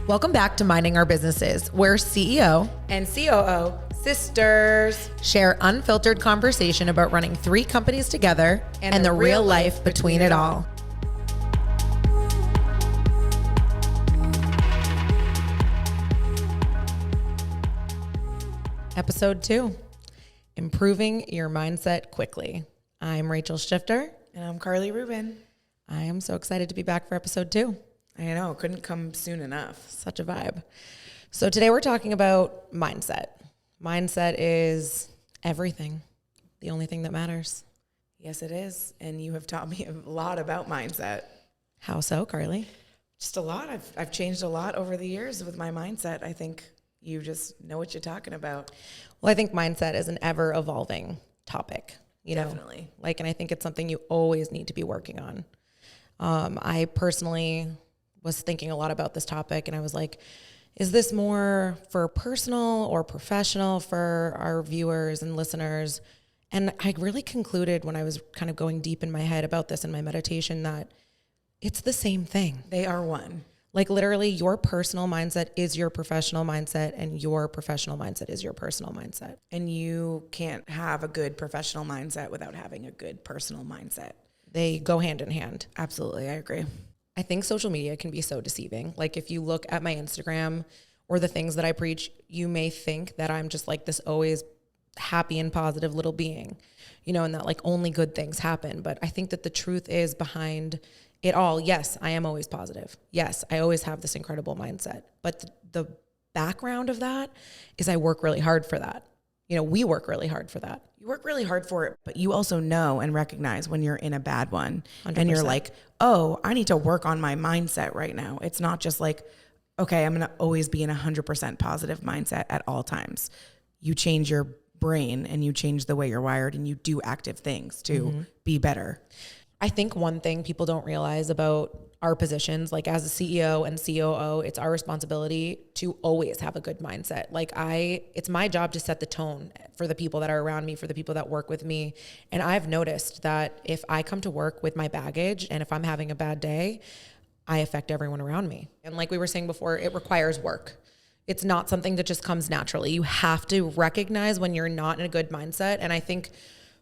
Welcome back to Minding Our Businesses, where CEO and COO sisters share unfiltered conversation about running 3 companies together and the real life between it all. Episode 2, Improving Your Mindset Quickly. I'm Rachel Shifter. And I'm Carli Rubin. I am so excited to be back for episode 2. I know, couldn't come soon enough. Such a vibe. So today we're talking about mindset. Mindset is everything, the only thing that matters. Yes, it is. And you have taught me a lot about mindset. How so, Carli? Just a lot. I've changed a lot over the years with my mindset. I think you just know what you're talking about. Well, I think mindset is an ever evolving topic, Definitely. and I think it's something you always need to be working on. I personally was thinking a lot about this topic, and I was like, is this more for personal or professional for our viewers and listeners? And I really concluded when I was kind of going deep in my head about this in my meditation that it's the same thing. They are one. Like literally your personal mindset is your professional mindset and your professional mindset is your personal mindset. And you can't have a good professional mindset without having a good personal mindset. They go hand in hand. Absolutely, I agree. I think social media can be so deceiving. Like if you look at my Instagram or the things that I preach, you may think that I'm just like this always happy and positive little being, and that like only good things happen. But I think that the truth is behind it all. Yes, I am always positive. Yes, I always have this incredible mindset. But the background of that is I work really hard for that. We work really hard for that. You work really hard for it, but you also know and recognize when you're in a bad one 100%. And you're like, oh, I need to work on my mindset right now. It's not just like, okay, I'm going to always be in 100% positive mindset at all times. You change your brain and you change the way you're wired and you do active things to be better. I think one thing people don't realize about our positions, like as a CEO and COO, it's our responsibility to always have a good mindset. It's my job to set the tone for the people that are around me, for the people that work with me. And I've noticed that if I come to work with my baggage and if I'm having a bad day, I affect everyone around me. And like we were saying before, it requires work. It's not something that just comes naturally. You have to recognize when you're not in a good mindset. And I think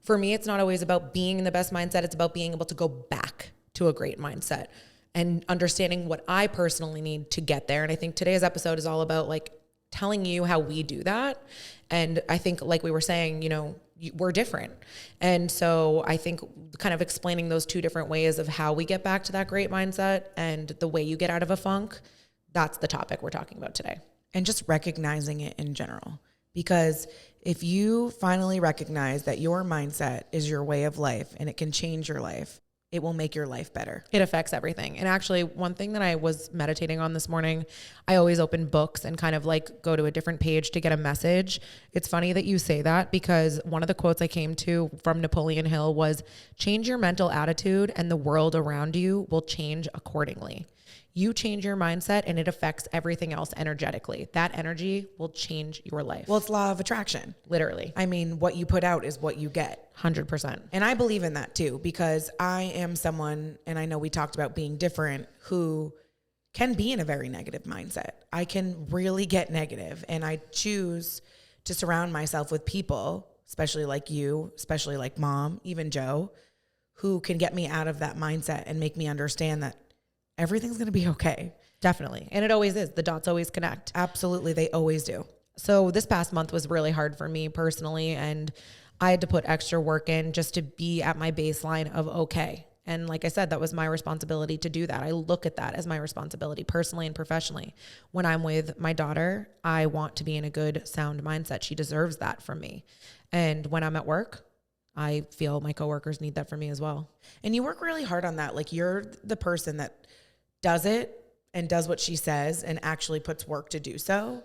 for me, it's not always about being in the best mindset. It's about being able to go back to a great mindset and understanding what I personally need to get there. And I think today's episode is all about like telling you how we do that. And I think like we were saying, we're different. And so I think kind of explaining those 2 different ways of how we get back to that great mindset and the way you get out of a funk, that's the topic we're talking about today. And just recognizing it in general. Because if you finally recognize that your mindset is your way of life and it can change your life, it will make your life better. It affects everything. And actually, one thing that I was meditating on this morning, I always open books and kind of like go to a different page to get a message. It's funny that you say that because one of the quotes I came to from Napoleon Hill was, change your mental attitude and the world around you will change accordingly. You change your mindset and it affects everything else energetically. That energy will change your life. Well, it's law of attraction. Literally. I mean, what you put out is what you get. 100%. And I believe in that too, because I am someone, and I know we talked about being different, who can be in a very negative mindset. I can really get negative, and I choose to surround myself with people, especially like you, especially like Mom, even Joe, who can get me out of that mindset and make me understand that everything's going to be okay. Definitely. And it always is. The dots always connect. Absolutely. They always do. So this past month was really hard for me personally. And I had to put extra work in just to be at my baseline of okay. And like I said, that was my responsibility to do that. I look at that as my responsibility personally and professionally. When I'm with my daughter, I want to be in a good, sound mindset. She deserves that from me. And when I'm at work, I feel my coworkers need that from me as well. And you work really hard on that. Like you're the person that does it and does what she says and actually puts work to do so.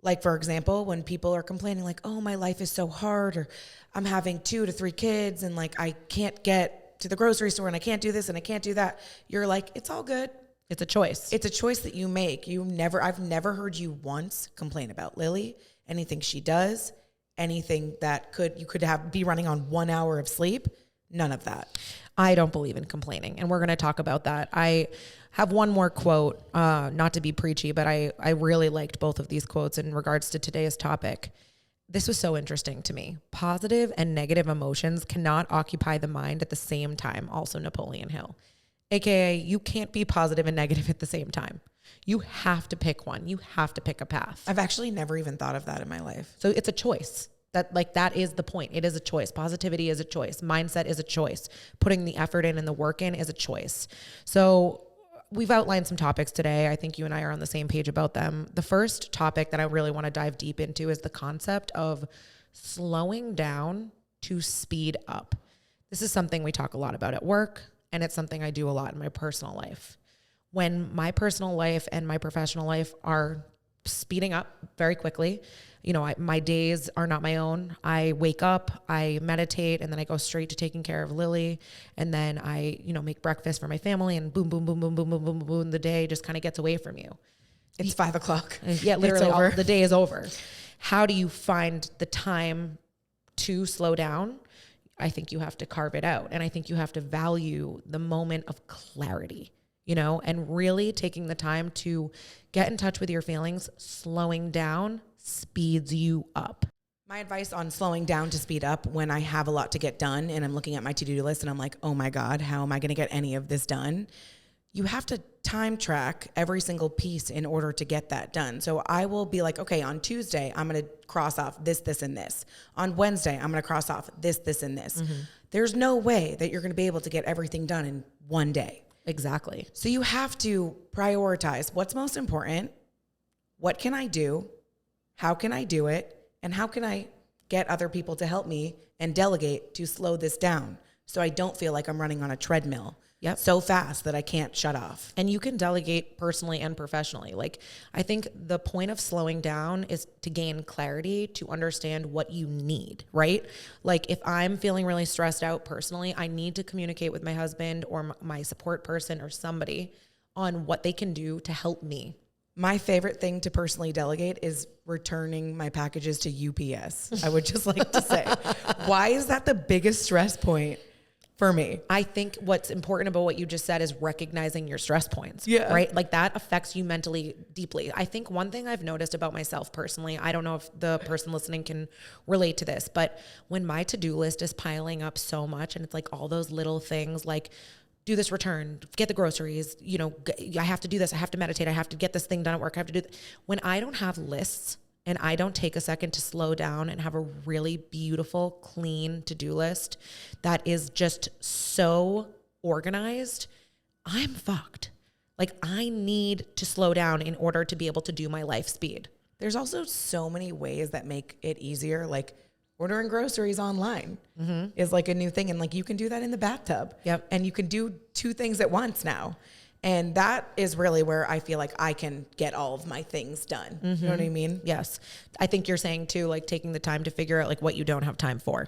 Like, for example, when people are complaining like, oh, my life is so hard, or I'm having 2 to 3 kids and like I can't get to the grocery store and I can't do this and I can't do that. You're like, it's all good. It's a choice. It's a choice that you make. I've never heard you once complain about Lily, anything she does, anything that you could be running on 1 hour of sleep. None of that. I don't believe in complaining, and we're going to talk about that. I have one more quote, not to be preachy, but I really liked both of these quotes in regards to today's topic. This was so interesting to me. Positive and negative emotions cannot occupy the mind at the same time. Also Napoleon Hill, AKA you can't be positive and negative at the same time. You have to pick one. You have to pick a path. I've actually never even thought of that in my life. So it's a choice. That is the point. It is a choice. Positivity is a choice. Mindset is a choice. Putting the effort in and the work in is a choice. So we've outlined some topics today. I think you and I are on the same page about them. The first topic that I really want to dive deep into is the concept of slowing down to speed up. This is something we talk a lot about at work, and it's something I do a lot in my personal life. When my personal life and my professional life are speeding up very quickly, my days are not my own. I wake up, I meditate, and then I go straight to taking care of Lily. And then I, make breakfast for my family, and boom, boom, boom, boom, boom, boom, boom, boom, the day just kind of gets away from you. It's 5 o'clock. Yeah, literally the day is over. How do you find the time to slow down? I think you have to carve it out. And I think you have to value the moment of clarity, and really taking the time to get in touch with your feelings. Slowing down speeds you up. My advice on slowing down to speed up, when I have a lot to get done and I'm looking at my to-do list and I'm like, oh my God, how am I going to get any of this done? You have to time track every single piece in order to get that done. So I will be like, okay, on Tuesday, I'm going to cross off this, this, and this. On Wednesday, I'm going to cross off this, this, and this. Mm-hmm. There's no way that you're going to be able to get everything done in one day. Exactly. So you have to prioritize what's most important. What can I do? How can I do it? And how can I get other people to help me and delegate to slow this down so I don't feel like I'm running on a treadmill so fast that I can't shut off? And you can delegate personally and professionally. I think the point of slowing down is to gain clarity, to understand what you need, right? If I'm feeling really stressed out personally, I need to communicate with my husband or my support person or somebody on what they can do to help me. My favorite thing to personally delegate is returning my packages to UPS. I would just like to say, why is that the biggest stress point for me? I think what's important about what you just said is recognizing your stress points, right? That affects you mentally deeply. I think one thing I've noticed about myself personally, I don't know if the person listening can relate to this, but when my to-do list is piling up so much and it's all those little things do this return, get the groceries, I have to do this, I have to meditate, I have to get this thing done at work, I have to do when I don't have lists and I don't take a second to slow down and have a really beautiful, clean to-do list that is just so organized, I'm fucked. I need to slow down in order to be able to do my life speed. There's also so many ways that make it easier, ordering groceries online is a new thing. And you can do that in the bathtub. Yep. And you can do 2 things at once now. And that is really where I feel like I can get all of my things done. Mm-hmm. You know what I mean? Yes. I think you're saying too, taking the time to figure out what you don't have time for.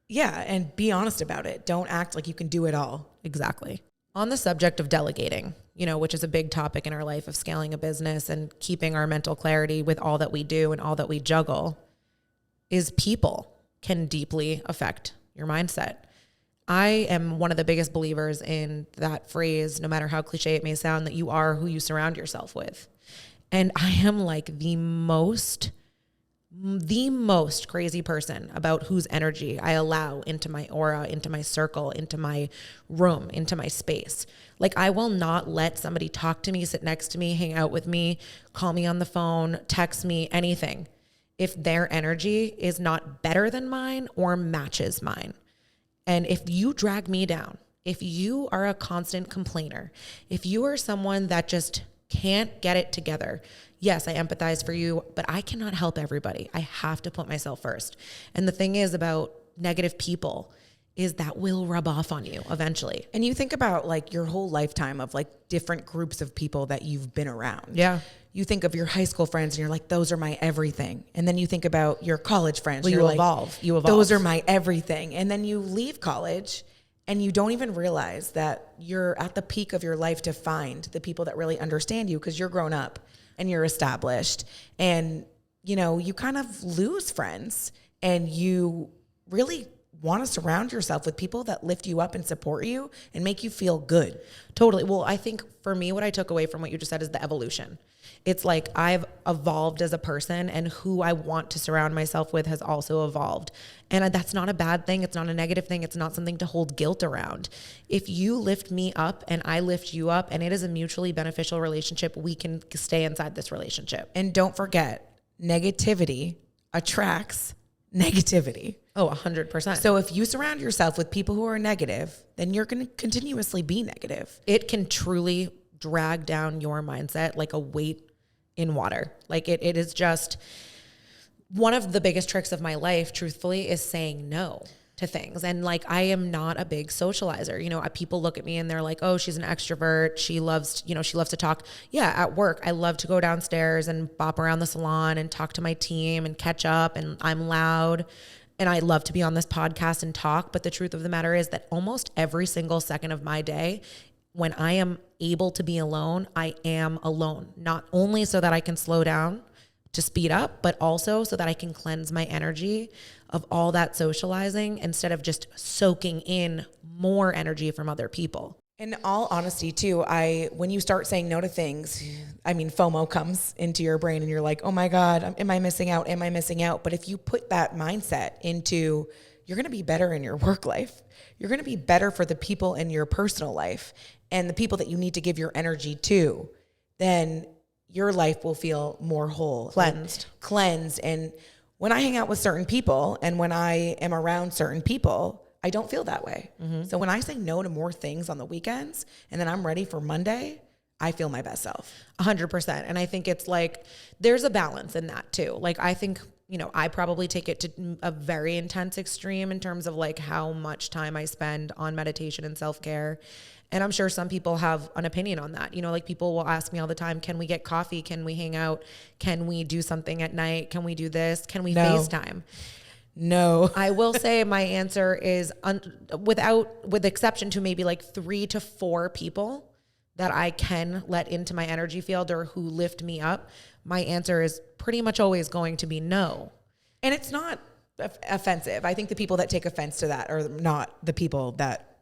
Yeah. And be honest about it. Don't act like you can do it all. Exactly. On the subject of delegating, which is a big topic in our life of scaling a business and keeping our mental clarity with all that we do and all that we juggle, is people can deeply affect your mindset. I am one of the biggest believers in that phrase, no matter how cliche it may sound, that you are who you surround yourself with. And I am the most crazy person about whose energy I allow into my aura, into my circle, into my room, into my space. I will not let somebody talk to me, sit next to me, hang out with me, call me on the phone, text me, anything, if their energy is not better than mine or matches mine. And if you drag me down, if you are a constant complainer, if you are someone that just can't get it together, yes, I empathize for you, but I cannot help everybody. I have to put myself first. And the thing is about negative people is that will rub off on you eventually. And you think about your whole lifetime of different groups of people that you've been around. Yeah. You think of your high school friends and you're like, those are my everything. And then you think about your college friends. Well, you evolve. Those are my everything. And then you leave college and you don't even realize that you're at the peak of your life to find the people that really understand you because you're grown up and you're established. And, you kind of lose friends and you really want to surround yourself with people that lift you up and support you and make you feel good. Totally. Well, I think for me, what I took away from what you just said is the evolution. It's like I've evolved as a person, and who I want to surround myself with has also evolved. And that's not a bad thing. It's not a negative thing. It's not something to hold guilt around. If you lift me up and I lift you up and it is a mutually beneficial relationship, we can stay inside this relationship. And don't forget, negativity attracts negativity. Oh, 100%. So if you surround yourself with people who are negative, then you're going to continuously be negative. It can truly drag down your mindset like a weight in water. Like it is just one of the biggest tricks of my life, truthfully, is saying no to things. And like, I am not a big socializer. You know, people look at me and they're like, oh, she's an extrovert. She loves, she loves to talk. Yeah. At work, I love to go downstairs and bop around the salon and talk to my team and catch up. And I'm loud. And I love to be on this podcast and talk. But the truth of the matter is that almost every single second of my day, when I am able to be alone, I am alone. Not only so that I can slow down to speed up, but also so that I can cleanse my energy of all that socializing instead of just soaking in more energy from other people. In all honesty too, when you start saying no to things, I mean, FOMO comes into your brain and you're like, oh my God, am I missing out? Am I missing out? But if you put that mindset into, you're going to be better in your work life. You're going to be better for the people in your personal life and the people that you need to give your energy to, then your life will feel more whole. Cleansed. And when I hang out with certain people and when I am around certain people, I don't feel that way. Mm-hmm. So when I say no to more things on the weekends and then I'm ready for Monday, I feel my best self. 100%. And I think it's like, there's a balance in that too. Like, I think, I probably take it to a very intense extreme in terms of like how much time I spend on meditation and self-care. And I'm sure some people have an opinion on that. Like people will ask me all the time, can we get coffee? Can we hang out? Can we do something at night? Can we do this? Can we FaceTime? No. I will say my answer is with exception to maybe like 3 to 4 people that I can let into my energy field or who lift me up, my answer is pretty much always going to be no. And it's not offensive. I think the people that take offense to that are not the people that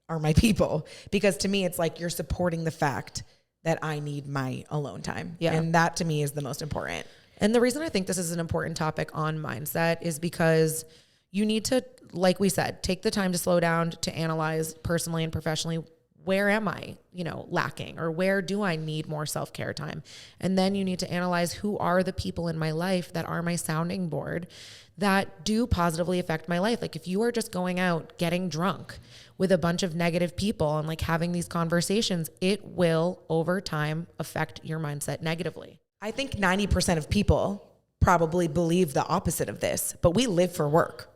are my people, because to me, it's like you're supporting the fact that I need my alone time. Yeah. And that to me is the most important. And the reason I think this is an important topic on mindset is because you need to, like we said, take the time to slow down, to analyze personally and professionally, where am I, lacking, or where do I need more self-care time? And then you need to analyze who are the people in my life that are my sounding board that do positively affect my life. Like if you are just going out getting drunk with a bunch of negative people and like having these conversations, it will over time affect your mindset negatively. I think 90% of people probably believe the opposite of this, but we live for work.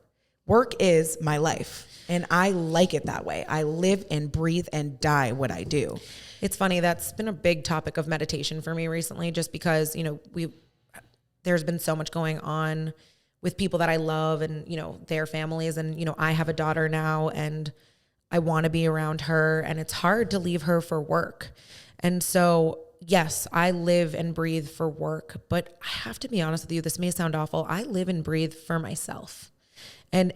Work is my life. And I like it that way. I live and breathe and die what I do. It's funny. That's been a big topic of meditation for me recently, just because, there's been so much going on with people that I love and, their families. And, I have a daughter now and I want to be around her, and it's hard to leave her for work. And so, yes, I live and breathe for work, but I have to be honest with you. This may sound awful. I live and breathe for myself, and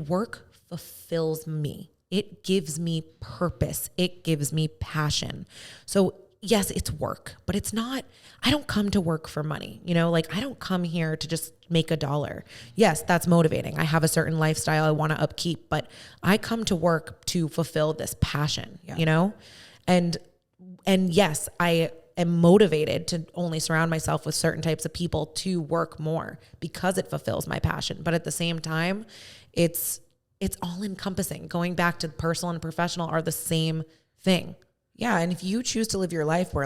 work fulfills me. It gives me purpose. It gives me passion. So yes, it's work, but it's not, I don't come to work for money. I don't come here to just make $1. Yes, that's motivating. I have a certain lifestyle I want to upkeep, but I come to work to fulfill this passion, and yes, I am motivated to only surround myself with certain types of people to work more because it fulfills my passion. But at the same time, it's all encompassing. Going back to personal and professional are the same thing. Yeah. And if you choose to live your life where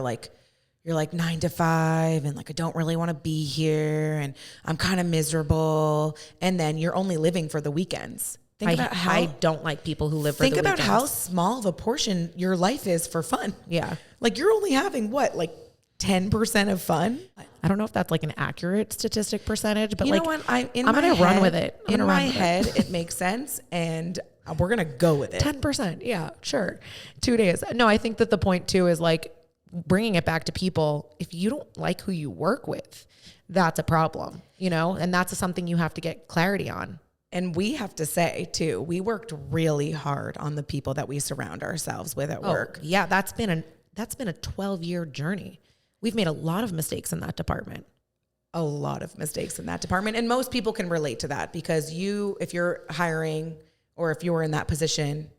you're 9 to 5 and I don't really want to be here and I'm kind of miserable, and then you're only living for the weekends. I don't like people who live for the weekends. Think about how small of a portion your life is for fun. Yeah. You're only having 10% of fun? I don't know if that's an accurate statistic percentage, but you know what? I'm going to run with it. In my head, it makes sense, and we're going to go with it. 10%. Yeah, sure. 2 days. No, I think that the point too is bringing it back to people. If you don't like who you work with, that's a problem, and that's something you have to get clarity on. And we have to say too, we worked really hard on the people that we surround ourselves with at work. Yeah, that's been a 12-year journey. We've made a lot of mistakes in that department. A lot of mistakes in that department. And most people can relate to that because if you're hiring or if you're in that position,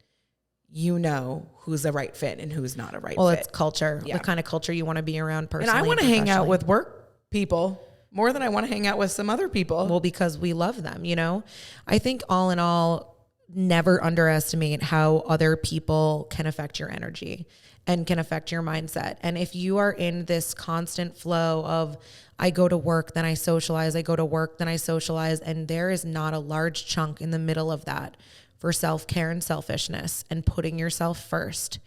you know who's a right fit and who's not a right fit. Well, it's culture, the kind of culture you want to be around personally. And I want to hang out with work people more than I want to hang out with some other people. Well, because we love them, you know? I think all in all, never underestimate how other people can affect your energy and can affect your mindset. And if you are in this constant flow of, I go to work, then I socialize, I go to work, then I socialize, and there is not a large chunk in the middle of that for self-care and selfishness and putting yourself first,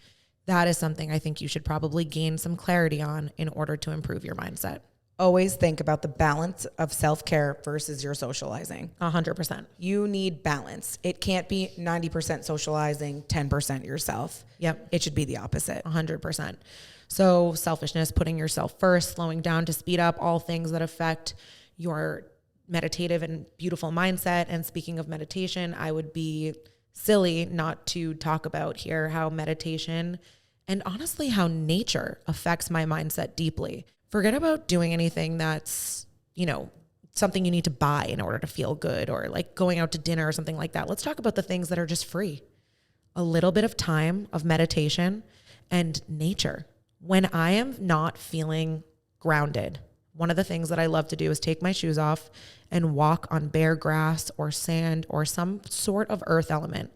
that is something I think you should probably gain some clarity on in order to improve your mindset. Always think about the balance of self-care versus your socializing. 100%. You need balance. It can't be 90% socializing, 10% yourself. Yep. It should be the opposite. 100%. So selfishness, putting yourself first, slowing down to speed up, all things that affect your meditative and beautiful mindset. And speaking of meditation, I would be silly not to talk about here how meditation and honestly how nature affects my mindset deeply. Forget about doing anything that's, you know, something you need to buy in order to feel good or like going out to dinner or something like that. Let's talk about the things that are just free. A little bit of time of meditation and nature. When I am not feeling grounded, one of the things that I love to do is take my shoes off and walk on bare grass or sand or some sort of earth element.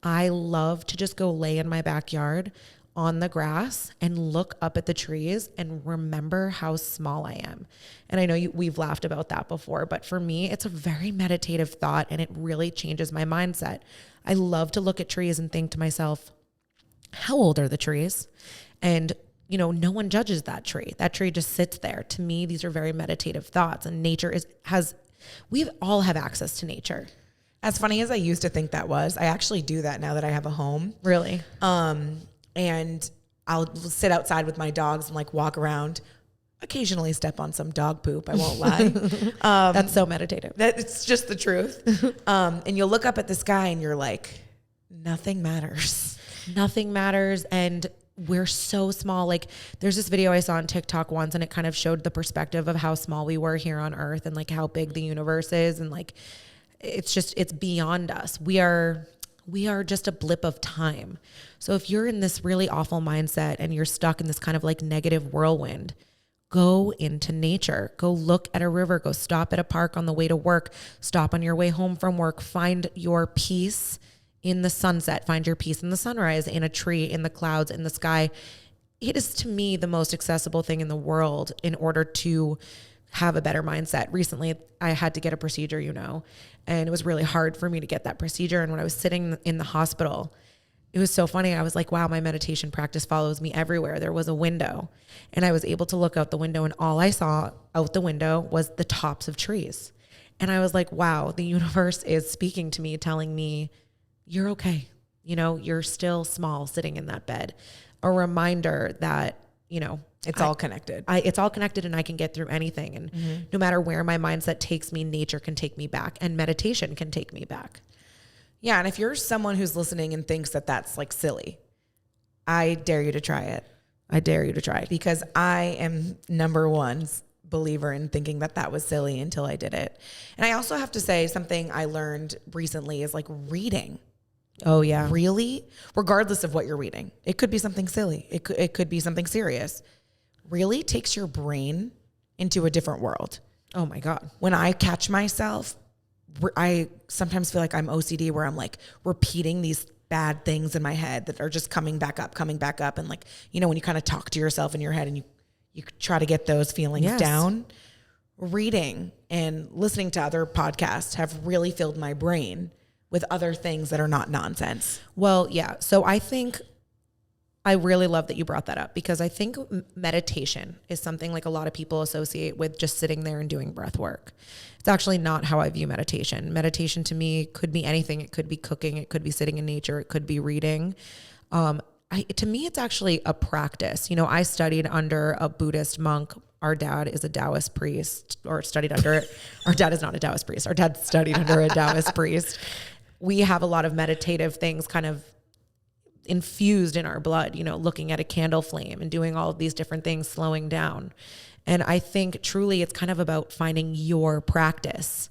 I love to just go lay in my backyard on the grass and look up at the trees and remember how small I am. And I know we've laughed about that before, but for me, it's a very meditative thought and it really changes my mindset. I love to look at trees and think to myself, how old are the trees? And you know, no one judges that tree. That tree just sits there. To me, these are very meditative thoughts, and nature we all have access to nature. As funny as I used to think that was, I actually do that now that I have a home. Really? And I'll sit outside with my dogs and like walk around, occasionally step on some dog poop. I won't lie. That's so meditative. It's just the truth. And you'll look up at the sky and you're like, nothing matters. Nothing matters. And we're so small. Like there's this video I saw on TikTok once and it kind of showed the perspective of how small we were here on Earth and like how big the universe is. And like, it's beyond us. We are just a blip of time. So if you're in this really awful mindset and you're stuck in this kind of like negative whirlwind, go into nature, go look at a river, go stop at a park on the way to work, stop on your way home from work, find your peace in the sunset, find your peace in the sunrise, in a tree, in the clouds, in the sky. It is to me the most accessible thing in the world in order to have a better mindset. Recently, I had to get a procedure, you know, and it was really hard for me to get that procedure. And when I was sitting in the hospital, it was so funny. I was like, wow, my meditation practice follows me everywhere. There was a window and I was able to look out the window and all I saw out the window was the tops of trees. And I was like, wow, the universe is speaking to me, telling me, you're okay. You know, you're still small sitting in that bed. A reminder that, you know, it's all connected. It's all connected and I can get through anything. And no matter where my mindset takes me, nature can take me back and meditation can take me back. Yeah. And if you're someone who's listening and thinks that that's like silly, I dare you to try it. I dare you to try it. Because I am number one believer in thinking that that was silly until I did it. And I also have to say something I learned recently is like reading. Oh yeah. Really? Regardless of what you're reading. It could be something silly. It could be something serious. Really takes your brain into a different world. Oh my God. When I catch myself, I sometimes feel like I'm OCD where I'm like repeating these bad things in my head that are just coming back up. And like, you know, when you kind of talk to yourself in your head and you try to get those feelings down, reading and listening to other podcasts have really filled my brain with other things that are not nonsense. Well, yeah. So I think I really love that you brought that up because I think meditation is something like a lot of people associate with just sitting there and doing breath work. It's actually not how I view meditation. Meditation to me could be anything. It could be cooking. It could be sitting in nature. It could be reading. To me, it's actually a practice. You know, I studied under a Buddhist monk our dad is a Taoist priest or studied under it. Our dad is not a Taoist priest. Our dad studied under a Taoist priest. We have a lot of meditative things kind of infused in our blood, you know, looking at a candle flame and doing all of these different things, slowing down. And I think truly it's kind of about finding your practice.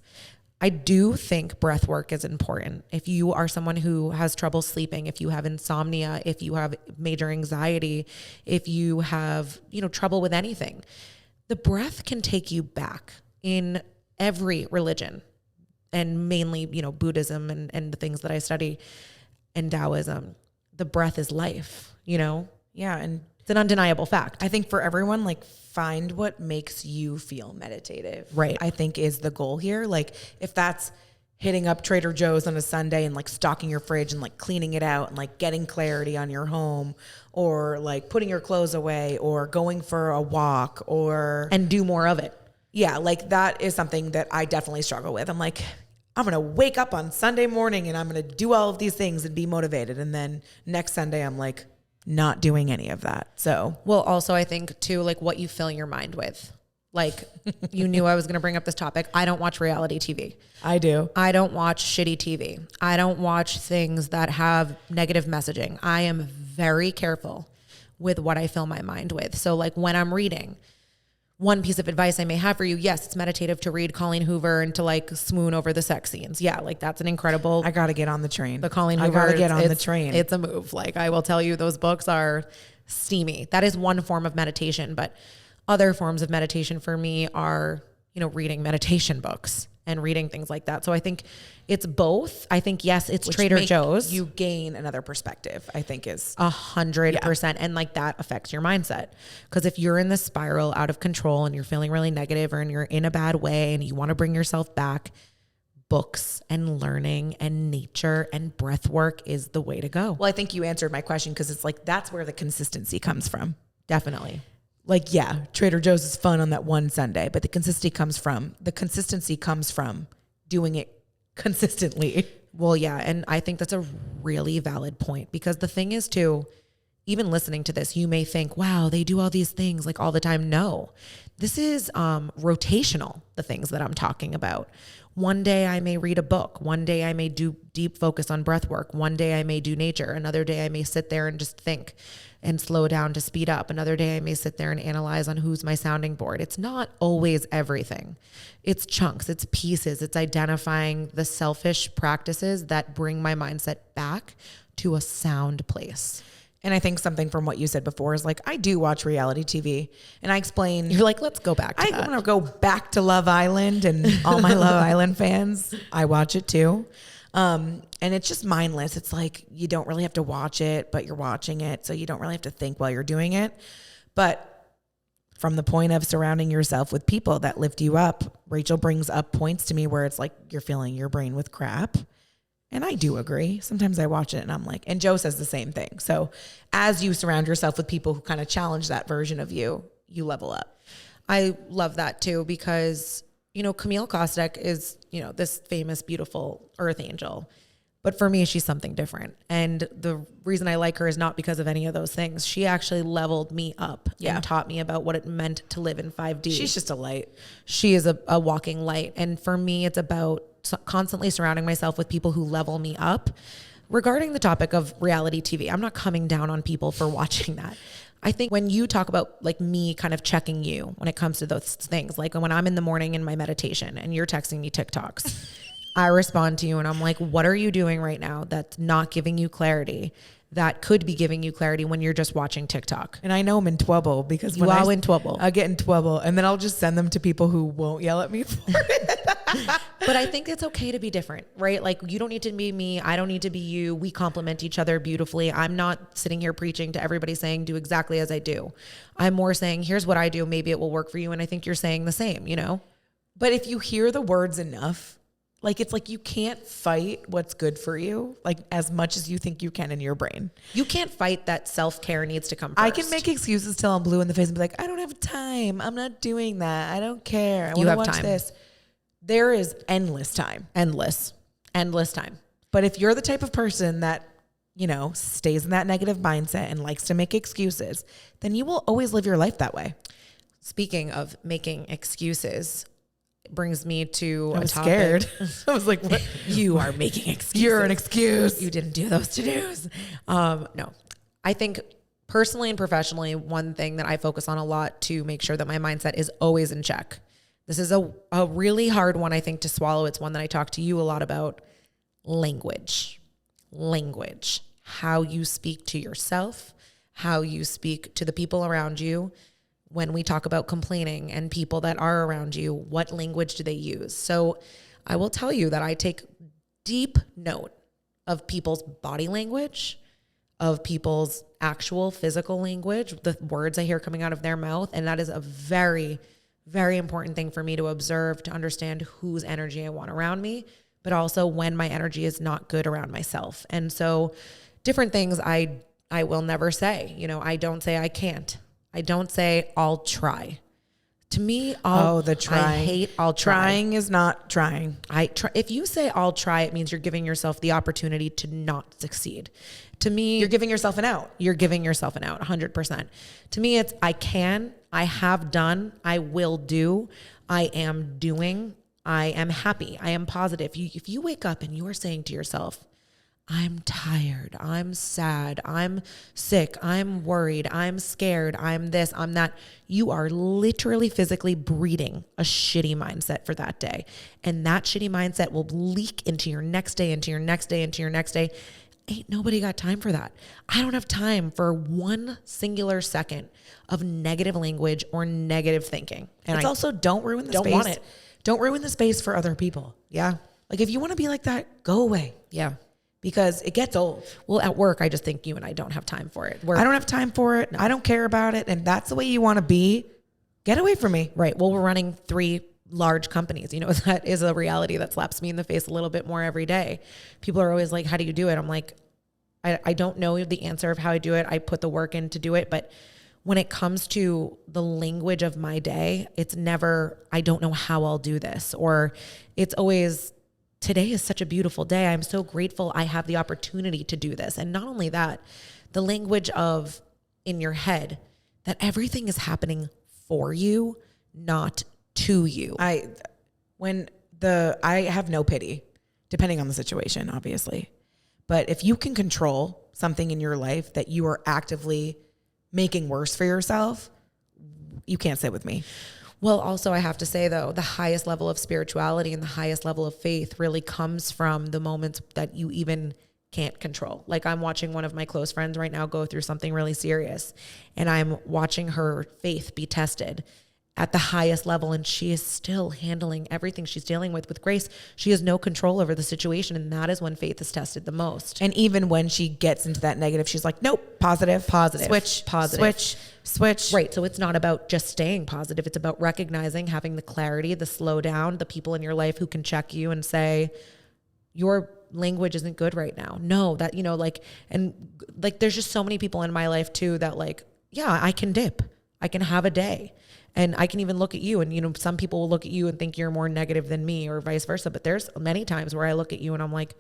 I do think breath work is important. If you are someone who has trouble sleeping, if you have insomnia, if you have major anxiety, if you have, you know, trouble with anything, the breath can take you back in every religion, and mainly, you know, Buddhism and the things that I study, and Taoism. The breath is life, you know? Yeah. And it's an undeniable fact. I think for everyone, like, find what makes you feel meditative. Right. I think is the goal here. Like, if that's hitting up Trader Joe's on a Sunday and like stocking your fridge and like cleaning it out and like getting clarity on your home, or like putting your clothes away, or going for a walk, or And do more of it. yeah, like that is something that I definitely struggle with. I'm like, I'm going to wake up on Sunday morning and I'm going to do all of these things and be motivated. And then next Sunday, I'm like not doing any of that. So, Well, also I think too, like what you fill your mind with. Like you knew I was going to bring up this topic. I don't watch reality TV. I do. I don't watch shitty TV. I don't watch things that have negative messaging. I am very careful with what I fill my mind with. So like when I'm reading, one piece of advice I may have for you, yes, it's meditative to read Colleen Hoover and to like swoon over the sex scenes. Yeah, like that's an incredible. I got to get on the train. The Colleen Hoover. I got to get on the it's- train. It's a move. Like I will tell you, those books are steamy. That is one form of meditation, but other forms of meditation for me are, you know, reading meditation books and reading things like that. So I think it's both. I think, yes, it's Which Trader make Joe's. You gain another perspective, I think is 100%. And like that affects your mindset. Because if you're in this spiral out of control and you're feeling really negative, or and you're in a bad way and you want to bring yourself back, books and learning and nature and breath work is the way to go. Well, I think you answered my question, because it's like, that's where the consistency comes from. Definitely. Like, yeah, Trader Joe's is fun on that one Sunday, but the consistency comes from doing it consistently. Well, yeah. And I think that's a really valid point, because the thing is too, even listening to this, you may think, wow, they do all these things like all the time. No, this is rotational, the things that I'm talking about. One day I may read a book. One day I may do deep focus on breath work. One day I may do nature. Another day I may sit there and just think and slow down to speed up. Another day I may sit there and analyze on who's my sounding board. It's not always everything. It's chunks, it's pieces, it's identifying the selfish practices that bring my mindset back to a sound place. And I think something from what you said before is like, I do watch reality TV, and I explain. You're like, let's go back to that. I want to go back to Love Island, and all my Love Island fans, I watch it too. And it's just mindless. It's like, you don't really have to watch it, but you're watching it. So you don't really have to think while you're doing it. But from the point of surrounding yourself with people that lift you up, Rachel brings up points to me where it's like, you're filling your brain with crap. And I do agree. Sometimes I watch it and I'm like, and Joe says the same thing. So as you surround yourself with people who kind of challenge that version of you, you level up. I love that too, because, you know, Camille Kostek is, you know, this famous, beautiful earth angel. But for me, she's something different. And the reason I like her is not because of any of those things. She actually leveled me up and taught me about what it meant to live in 5D. She's just a light. She is a walking light. And for me, it's about constantly surrounding myself with people who level me up. Regarding the topic of reality TV, I'm not coming down on people for watching that. I think when you talk about like me kind of checking you when it comes to those things, like when I'm in the morning in my meditation and you're texting me TikToks, I respond to you and I'm like, what are you doing right now that's not giving you clarity, that could be giving you clarity when you're just watching TikTok? And I know I'm in trouble, because when in trouble. I get in trouble, and then I'll just send them to people who won't yell at me for it. But I think it's okay to be different, right? Like, you don't need to be me. I don't need to be you. We complement each other beautifully. I'm not sitting here preaching to everybody saying, do exactly as I do. I'm more saying, here's what I do. Maybe it will work for you. And I think you're saying the same, you know? But if you hear the words enough, like, it's like you can't fight what's good for you, like, as much as you think you can in your brain. You can't fight that self-care needs to come first. I can make excuses till I'm blue in the face and be like, I don't have time. I'm not doing that. I don't care. I You want to have watch time. this. There is endless time. Endless time. But if you're the type of person that, you know, stays in that negative mindset and likes to make excuses, then you will always live your life that way. speaking of making excuses, brings me to I a was topic. scared. I was like, what? You are making excuses. You're an excuse. You didn't do those to-dos. No, I think personally and professionally, one thing that I focus on a lot to make sure that my mindset is always in check. This is a really hard one, I think, to swallow. It's one that I talk to you a lot about. Language, how you speak to yourself, how you speak to the people around you. When we talk about complaining and people that are around you, what language do they use? So I will tell you that I take deep note of people's body language, of people's actual physical language, the words I hear coming out of their mouth. And that is a very, very important thing for me to observe, to understand whose energy I want around me, but also when my energy is not good around myself. And so different things I will never say. I don't say I can't. I don't say I'll try. To me, the trying. I hate I'll try. Trying is not trying. If you say I'll try, it means you're giving yourself the opportunity to not succeed. To me, You're giving yourself an out. you're giving yourself an out 100%. To me, it's I can, I have done, I will do, I am doing, I am happy, I am positive. If you wake up and you are saying to yourself, I'm tired, I'm sad, I'm sick, I'm worried, I'm scared, I'm this, I'm that. You are literally physically breeding a shitty mindset for that day. And that shitty mindset will leak into your next day, into your next day, into your next day. Ain't nobody got time for that. I don't have time for one singular second of negative language or negative thinking. And It's also don't ruin the don't space. want it. Don't ruin the space for other people. Yeah. Like if you want to be like that, go away. Yeah. Because it gets old. Well, at work, I just think you and I don't have time for it. I don't have time for it. No. I don't care about it. And that's the way you want to be. Get away from me. Right. Well, we're running 3 large companies. That is a reality that slaps me in the face a little bit more every day. People are always like, how do you do it? I'm like, I don't know the answer of how I do it. I put the work in to do it. But when it comes to the language of my day, it's never, I don't know how I'll do this. Or it's always, today is such a beautiful day. I'm so grateful I have the opportunity to do this. And not only that, the language of in your head that everything is happening for you, not to you. I have no pity, depending on the situation, obviously. But if you can control something in your life that you are actively making worse for yourself, you can't sit with me. Well, also I have to say though, the highest level of spirituality and the highest level of faith really comes from the moments that you even can't control. Like I'm watching one of my close friends right now go through something really serious, and I'm watching her faith be tested at the highest level, and she is still handling everything she's dealing with grace. She has no control over the situation, and that is when faith is tested the most. And even when she gets into that negative, she's like, nope, positive, switch. Right. So it's not about just staying positive. It's about recognizing, having the clarity, the slow down, the people in your life who can check you and say, your language isn't good right now. No, that, there's just so many people in my life too that like, yeah, I can dip. I can have a day. And I can even look at you and, some people will look at you and think you're more negative than me or vice versa. But there's many times where I look at you and I'm like,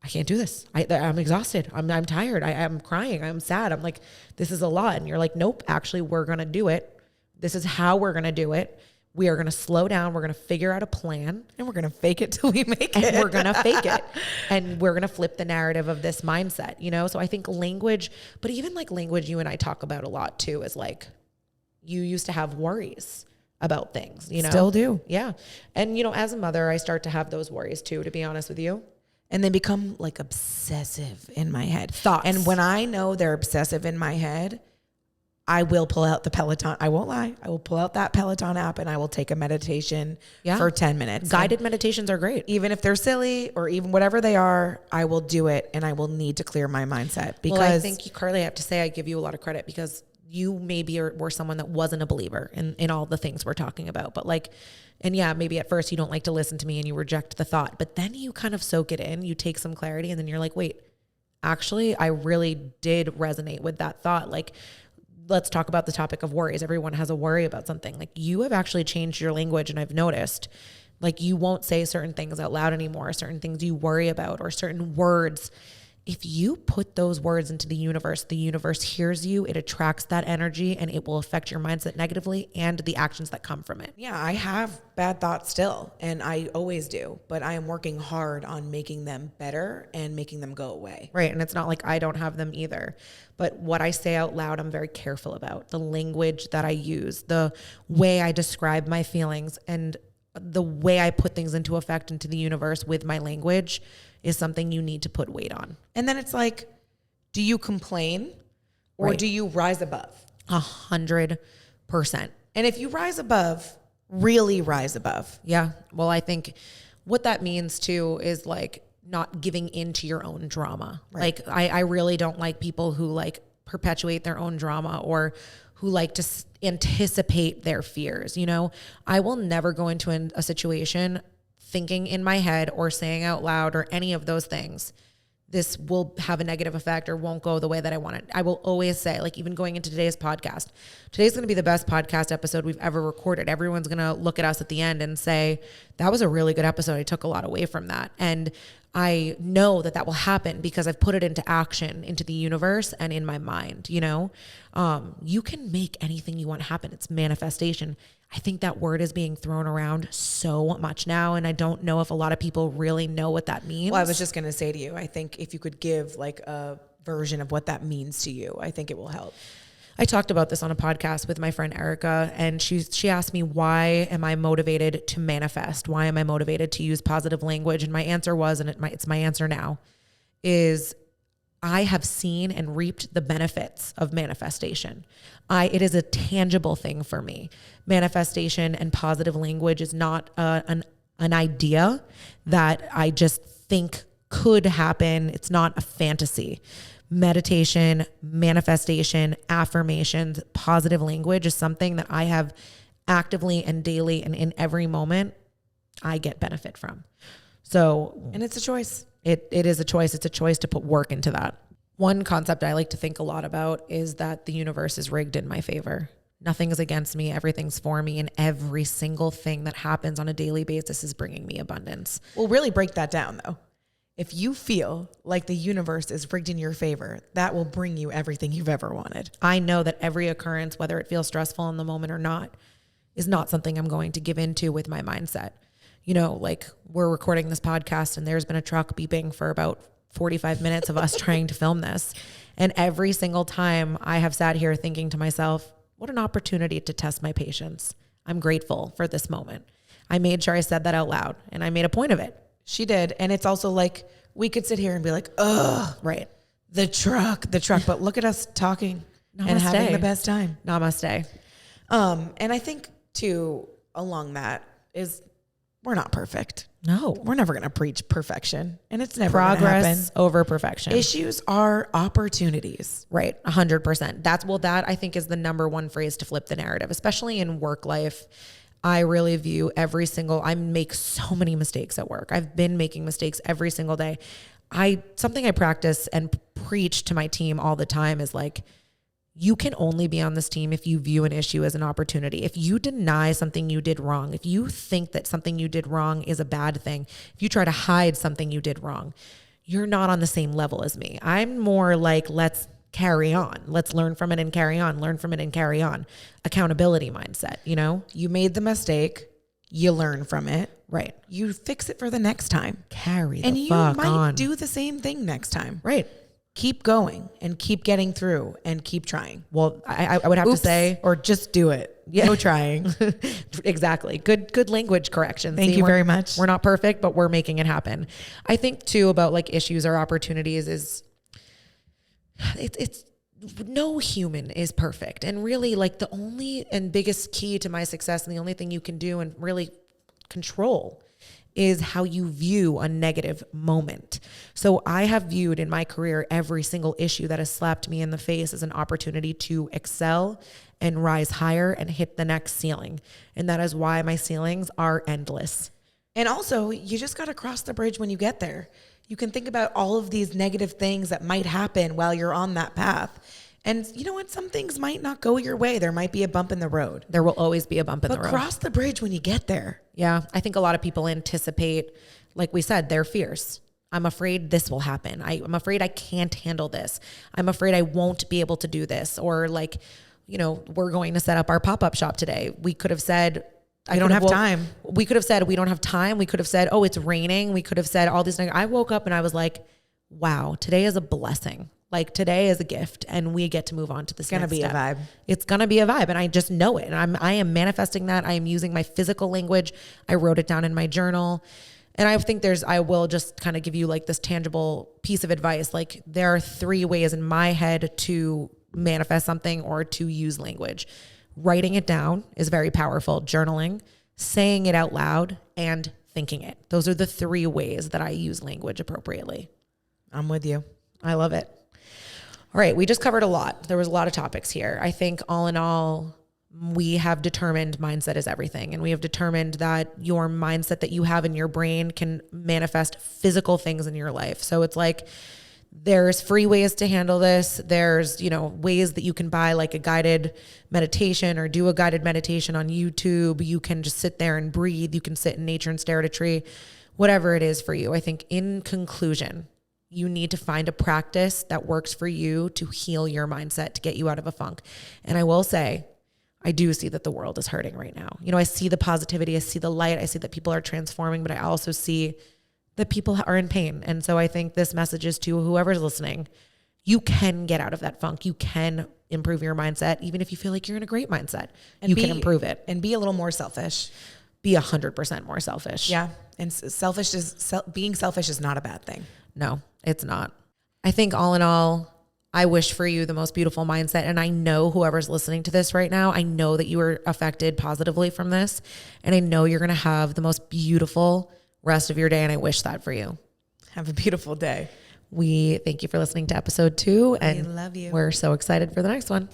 I can't do this. I'm exhausted. I'm tired. I'm crying. I'm sad. I'm like, this is a lot. And you're like, nope, actually, we're going to do it. This is how we're going to do it. We are going to slow down. We're going to figure out a plan. And we're going to fake it till we make it. And we're going to fake it. And we're going to flip the narrative of this mindset, So I think language, but even like language you and I talk about a lot too, is like, you used to have worries about things, Still do. Yeah. And, as a mother, I start to have those worries too, to be honest with you. And they become like obsessive in my head. Thoughts. And when I know they're obsessive in my head, I will pull out the Peloton. I won't lie. I will pull out that Peloton app and I will take a meditation for 10 minutes. Guided meditations are great. Even if they're silly or even whatever they are, I will do it and I will need to clear my mindset. Because I think, Carli, I have to say I give you a lot of credit because you maybe were someone that wasn't a believer in all the things we're talking about. But maybe at first you don't like to listen to me and you reject the thought, but then you kind of soak it in, you take some clarity, and then you're like, wait, actually, I really did resonate with that thought. Like, let's talk about the topic of worries. Everyone has a worry about something. Like, you have actually changed your language, and I've noticed, like, you won't say certain things out loud anymore, certain things you worry about, or certain words if you put those words into the universe hears you, it attracts that energy, and it will affect your mindset negatively and the actions that come from it. Yeah, I have bad thoughts still, and I always do, but I am working hard on making them better and making them go away. Right. And it's not like I don't have them either. But what I say out loud, I'm very careful about. The language that I use, the way I describe my feelings, and the way I put things into effect into the universe with my language is something you need to put weight on. And then it's like, do you complain or Right. do you rise above? 100%. And if you rise above, really rise above. Yeah. Well, I think what that means too is like not giving into your own drama. Right. Like I really don't like people who like perpetuate their own drama or who like to anticipate their fears. You know, I will never go into a situation thinking in my head or saying out loud or any of those things, this will have a negative effect or won't go the way that I want it. I will always say, like even going into today's podcast, today's going to be the best podcast episode we've ever recorded. Everyone's going to look at us at the end and say, that was a really good episode. I took a lot away from that. And I know that that will happen because I've put it into action, into the universe and in my mind. You know, you can make anything you want happen. It's manifestation. I think that word is being thrown around so much now, and I don't know if a lot of people really know what that means. Well, I was just going to say to you, I think if you could give like a version of what that means to you, I think it will help. I talked about this on a podcast with my friend Erica, and she asked me, why am I motivated to manifest? Why am I motivated to use positive language? And my answer was, and it's my answer now, is I have seen and reaped the benefits of manifestation. It is a tangible thing for me. Manifestation and positive language is not an idea that I just think could happen. It's not a fantasy. Meditation, manifestation, affirmations, positive language is something that I have actively and daily and in every moment I get benefit from. So, And it's a choice. It is a choice. It's a choice to put work into that. One concept I like to think a lot about is that the universe is rigged in my favor. Nothing is against me. Everything's for me. And every single thing that happens on a daily basis is bringing me abundance. We'll really break that down though. If you feel like the universe is rigged in your favor, that will bring you everything you've ever wanted. I know that every occurrence, whether it feels stressful in the moment or not, is not something I'm going to give into with my mindset. You know, like we're recording this podcast and there's been a truck beeping for about 45 minutes of us trying to film this. And every single time I have sat here thinking to myself, what an opportunity to test my patience. I'm grateful for this moment. I made sure I said that out loud and I made a point of it. She did. And it's also like, we could sit here and be like, ugh, Right. the truck. But look at us talking and Namaste. having the best time. Namaste. And I think too, along that is we're not perfect. No. We're never going to preach perfection, and it's never going to happen. Progress over perfection. Issues are opportunities. Right. 100%. That I think is the number one phrase to flip the narrative, especially in work life. I really view I make so many mistakes at work. I've been making mistakes every single day. Something I practice and preach to my team all the time is like, you can only be on this team if you view an issue as an opportunity. If you deny something you did wrong, if you think that something you did wrong is a bad thing, if you try to hide something you did wrong, you're not on the same level as me. I'm more like, let's carry on. Let's learn from it and carry on. Learn from it and carry on. Accountability mindset, you know? You made the mistake. You learn from it. Right. You fix it for the next time. Carry the And you fuck might on. do the same thing next time. Right. Keep going and keep getting through and keep trying. Well, I would have to say, or just do it. Yeah. No trying. Exactly. Good language correction. Thank you very much. We're not perfect, but we're making it happen. I think too about like issues or opportunities is it's no human is perfect. And really like the only and biggest key to my success and the only thing you can do and really control is how you view a negative moment. So I have viewed in my career every single issue that has slapped me in the face as an opportunity to excel and rise higher and hit the next ceiling. And that is why my ceilings are endless. And also, you just got to cross the bridge when you get there. You can think about all of these negative things that might happen while you're on that path. And you know what? Some things might not go your way. There might be a bump in the road. There will always be a bump in the road. But cross the bridge when you get there. Yeah. I think a lot of people anticipate, like we said, their fears. I'm afraid this will happen. I'm afraid I can't handle this. I'm afraid I won't be able to do this. Or like, we're going to set up our pop-up shop today. We could have said, I don't have time. We could have said, we don't have time. We could have said, oh, it's raining. We could have said all these things. I woke up and I was like, wow, today is a blessing. Like today is a gift and we get to move on to this next step. It's going to be a vibe. It's going to be a vibe. And I just know it. And I am manifesting that. I am using my physical language. I wrote it down in my journal. And I think I will just kind of give you like this tangible piece of advice. Like there are 3 ways in my head to manifest something or to use language. Writing it down is very powerful. Journaling, saying it out loud, and thinking it. Those are the 3 ways that I use language appropriately. I'm with you. I love it. All right. We just covered a lot. There was a lot of topics here. I think all in all, we have determined mindset is everything. And we have determined that your mindset that you have in your brain can manifest physical things in your life. So it's like, there's free ways to handle this. There's, ways that you can buy like a guided meditation or do a guided meditation on YouTube. You can just sit there and breathe. You can sit in nature and stare at a tree, whatever it is for you. I think in conclusion, you need to find a practice that works for you to heal your mindset, to get you out of a funk. And I will say, I do see that the world is hurting right now. I see the positivity. I see the light. I see that people are transforming, but I also see that people are in pain. And so I think this message is to whoever's listening. You can get out of that funk. You can improve your mindset. Even if you feel like you're in a great mindset, and you can improve it. And be a little more selfish. Be 100% more selfish. Yeah. And being selfish is not a bad thing. No, it's not. I think all in all, I wish for you the most beautiful mindset. And I know whoever's listening to this right now, I know that you were affected positively from this. And I know you're going to have the most beautiful rest of your day. And I wish that for you. Have a beautiful day. We thank you for listening to episode 2. And we love you. We're so excited for the next one.